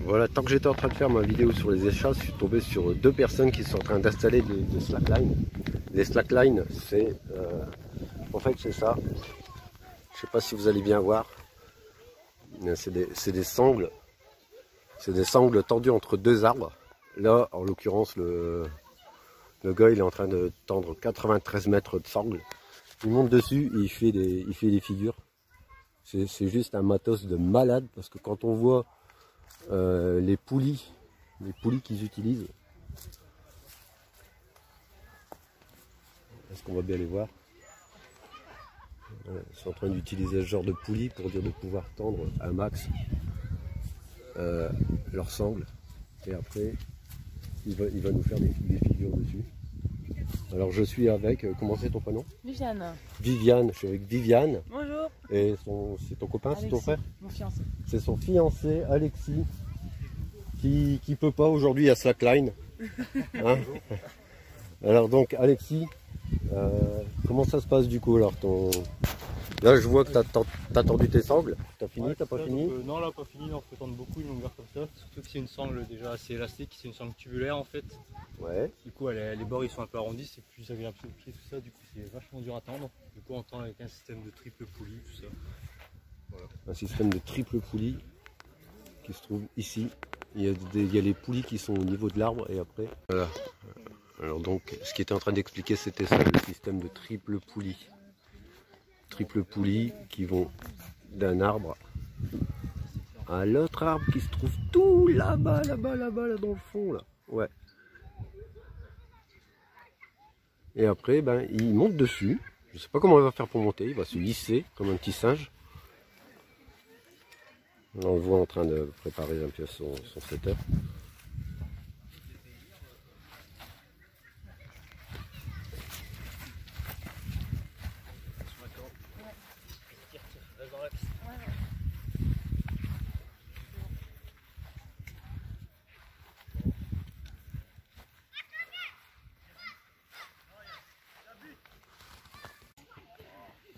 Voilà, tant que j'étais en train de faire ma vidéo sur les échasses, je suis tombé sur deux personnes qui sont en train d'installer des slackline. Les slackline, c'est en fait c'est ça. Je sais pas si vous allez bien voir. C'est des sangles. C'est des sangles tendues entre deux arbres. Là, en l'occurrence, le gars il est en train de tendre 93 mètres de sangles. Il monte dessus et il fait des figures. C'est juste un matos de malade parce que quand on voit les poulies qu'ils utilisent, est-ce qu'on va bien les voir? Voilà, ils sont en train d'utiliser ce genre de poulies pour dire de pouvoir tendre un max leurs sangles, et après il va nous faire des figures dessus. Alors je suis avec, comment c'est ton prénom? Viviane. Viviane, je suis avec Viviane. Bonjour. Et c'est ton copain, c'est ton frère? Mon fiancé. C'est son fiancé, Alexis, qui peut pas aujourd'hui à slackline. Hein? Alors donc Alexis, comment ça se passe du coup alors Là je vois que tu as tendu tes sangles, t'as fini, t'as pas fini? Non là pas fini, on peut tendre beaucoup une longueur comme ça, surtout que c'est une sangle déjà assez élastique, c'est une sangle tubulaire en fait. Ouais. Du coup les bords ils sont un peu arrondis, c'est plus agréable sur le pied, tout ça, du coup c'est vachement dur à tendre. Du coup on tend avec un système de triple poulie, tout ça. Voilà. Un système de triple poulie qui se trouve ici. Il y a les poulies qui sont au niveau de l'arbre et après. Voilà. Alors donc ce qui était en train d'expliquer c'était ça, le système de triple poulie. Triple poulies qui vont d'un arbre à l'autre arbre qui se trouve tout là-bas, là dans le fond là. Ouais. Et après ben il monte dessus. Je sais pas comment il va faire pour monter, il va se hisser comme un petit singe. Là, on le voit en train de préparer un peu son setup.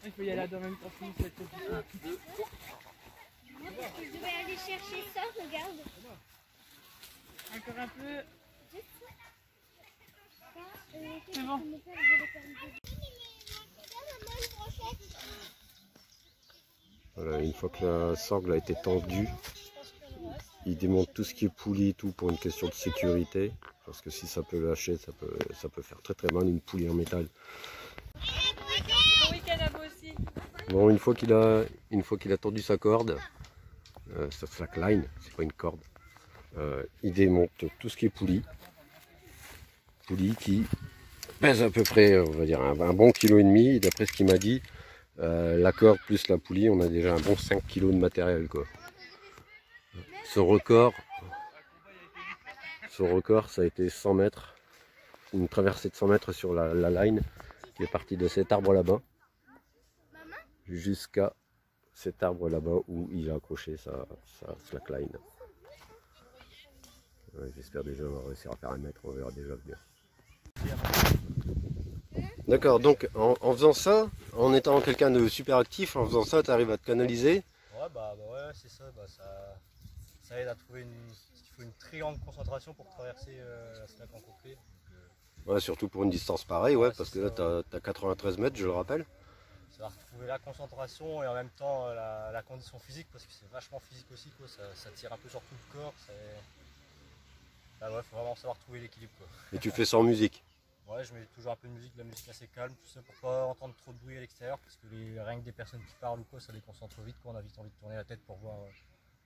Il faut y aller en même temps que nous, cette petite. Moi, parce que je devais aller chercher ça, regarde. Encore un peu. C'est bon. Voilà, une fois que la sangle a été tendue, il démonte tout ce qui est poulie et tout pour une question de sécurité. Parce que si ça peut lâcher, ça peut faire très très mal une poulie en métal. Bon week-end à vous aussi. Bon, une fois qu'il a tendu sa corde, sa slackline, c'est pas une corde, il démonte tout ce qui est poulie. Poulie qui pèse à peu près, on va dire, un bon kilo et demi. D'après ce qu'il m'a dit, la corde plus la poulie, on a déjà un bon 5 kg de matériel, quoi. Son record, ça a été 100 mètres, une traversée de 100 mètres sur la line qui est partie de cet arbre là-bas jusqu'à cet arbre là-bas où il a accroché sa slackline. Ouais, j'espère déjà on va réussir à faire un mètre, on verra déjà bien. D'accord, donc en faisant ça, en étant quelqu'un de super actif, en faisant ça, tu arrives à te canaliser. Ouais ouais c'est ça, ça aide à trouver il faut une très grande concentration pour traverser la slack en complet. Ouais, surtout pour une distance pareille, ouais, parce que là ça, tu as 93 mètres, je le rappelle. Ça va retrouver la concentration et en même temps la condition physique, parce que c'est vachement physique aussi, quoi. Ça tire un peu sur tout le corps. Ah ouais, faut vraiment savoir trouver l'équilibre, quoi. Et tu fais ça en musique? Ouais, je mets toujours un peu de musique, de la musique assez calme, tout ça pour pas entendre trop de bruit à l'extérieur, parce que rien que des personnes qui parlent ou quoi, ça déconcentre vite, quoi. On a vite envie de tourner la tête pour voir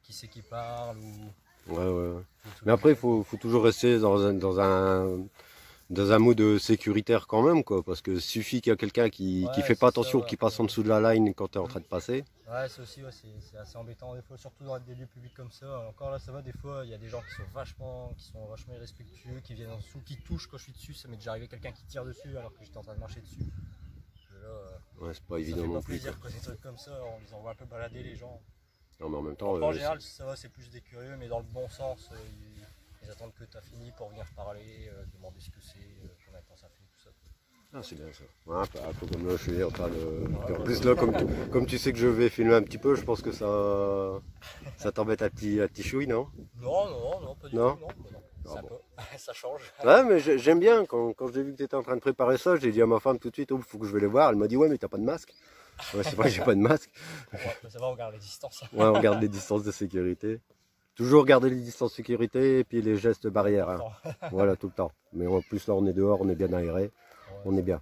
qui c'est qui parle ou. Ouais. Mais après, il faut toujours rester dans un mode sécuritaire quand même, quoi, parce que suffit qu'il y a quelqu'un qui fait pas attention, qui passe en dessous de la line quand tu es en train de passer. Ouais, ça aussi, c'est assez embêtant des fois, surtout dans des lieux publics comme ça. Encore là, ça va, des fois, il y a des gens qui sont vachement irrespectueux, qui viennent en dessous, qui touchent quand je suis dessus. Ça m'est déjà arrivé quelqu'un qui tire dessus alors que j'étais en train de marcher dessus. Ouais, c'est pas évident non plus. Ça fait pas plaisir, quoi, des trucs comme ça, on les envoie un peu balader les gens. Non, mais en même temps. En général, ça va, c'est plus des curieux, mais dans le bon sens, ils attendent que tu as fini pour venir parler, demander ce que c'est, combien de temps ça fait, tout ça. Ah, c'est bien ça. Ouais, un peu comme là, je suis en train de... En plus là, comme tu sais que je vais filmer un petit peu, je pense que ça t'embête un petit chouille, non? Non, pas du tout. Non. Ah, bon. Ça change. Ouais, mais j'aime bien. Quand j'ai vu que tu étais en train de préparer ça, j'ai dit à ma femme tout de suite, oh, faut que je vais les voir. Elle m'a dit, ouais, mais t'as pas de masque. Ouais, c'est vrai que j'ai pas de masque. Ouais, ça va, on garde les distances. Ouais, on garde les distances de sécurité. Toujours garder les distances de sécurité et puis les gestes barrières. Hein. Voilà, tout le temps. Mais en plus, là, on est dehors, on est bien aéré. On est bien.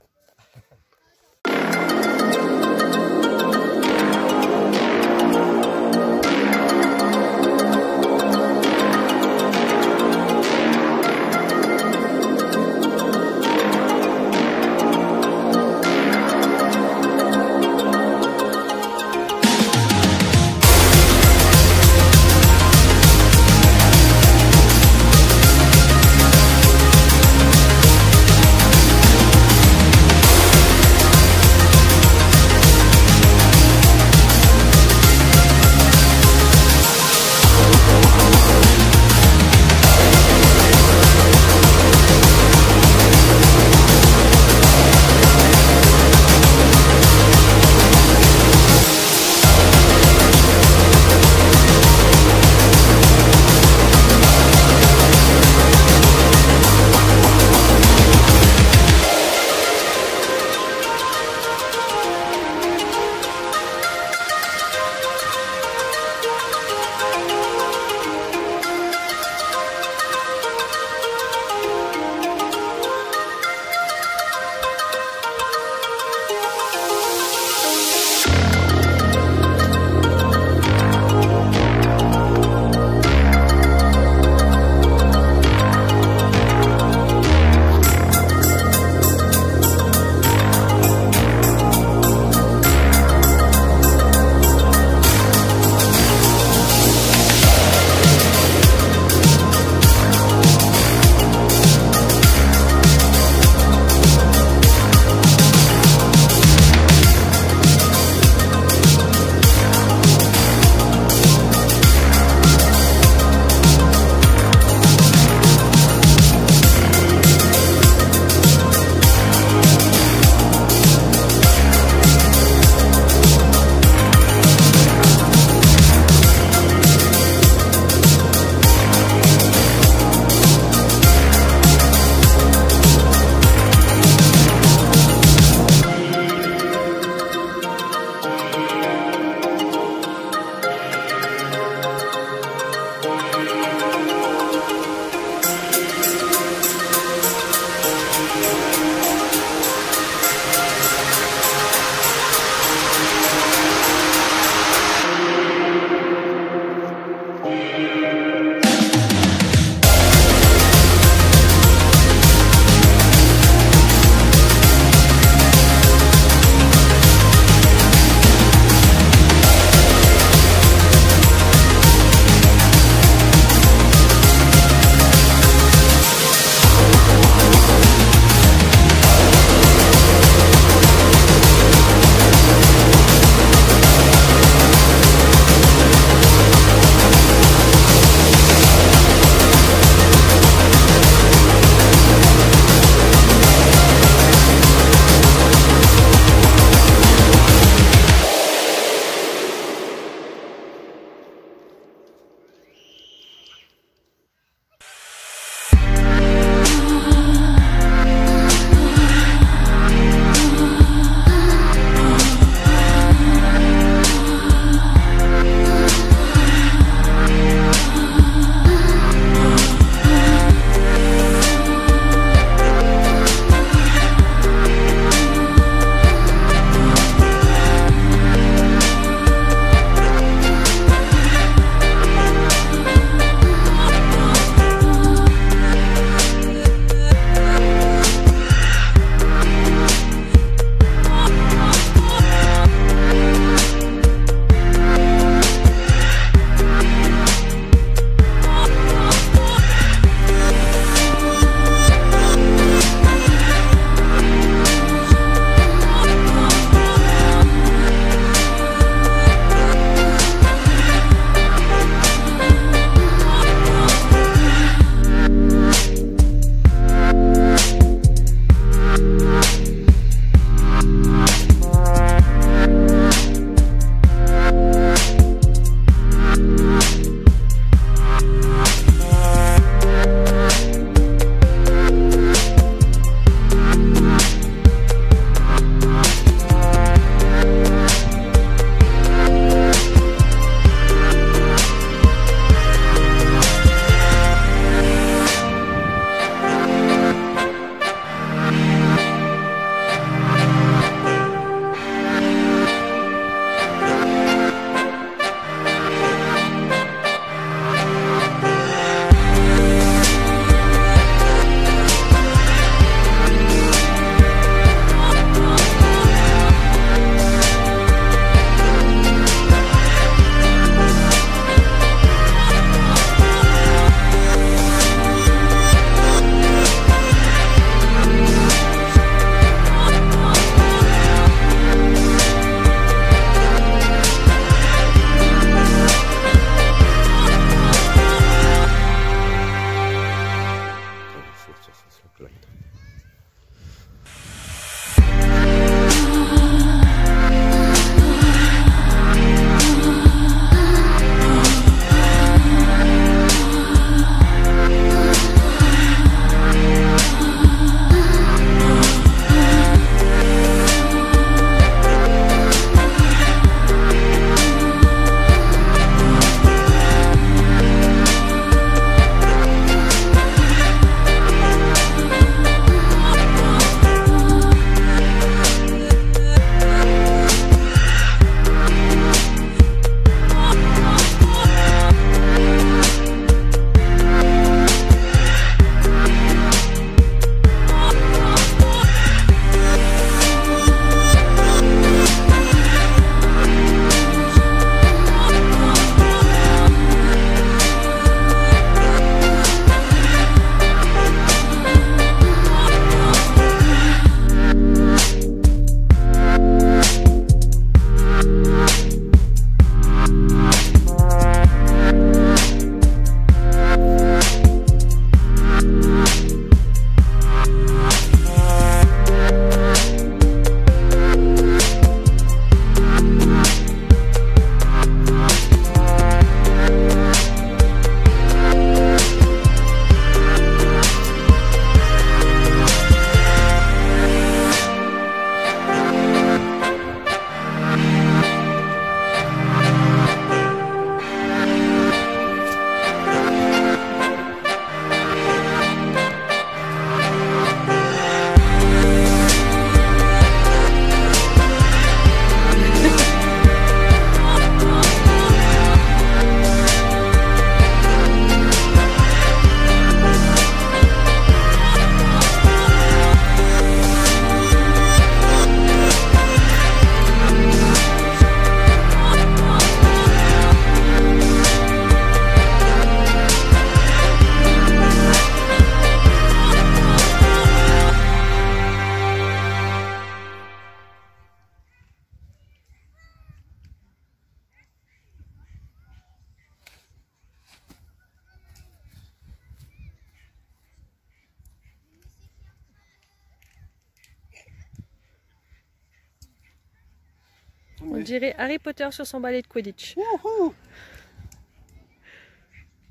On dirait Harry Potter sur son balai de Quidditch. Wouhou.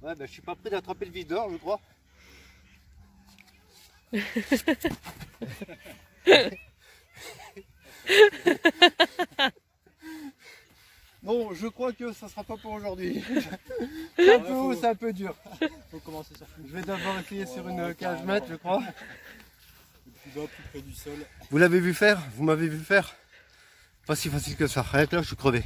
Ouais, bah, je suis pas prêt d'attraper le vis d'or, je crois. Bon, je crois que ça sera pas pour aujourd'hui. C'est un peu haut, c'est un peu dur. Faut commencer sur Je vais d'abord essayer sur une cage mat, je crois. plus bas, plus près du sol. Vous l'avez vu faire? Vous m'avez vu faire? Pas si facile que ça. Rien que là, je suis crevé.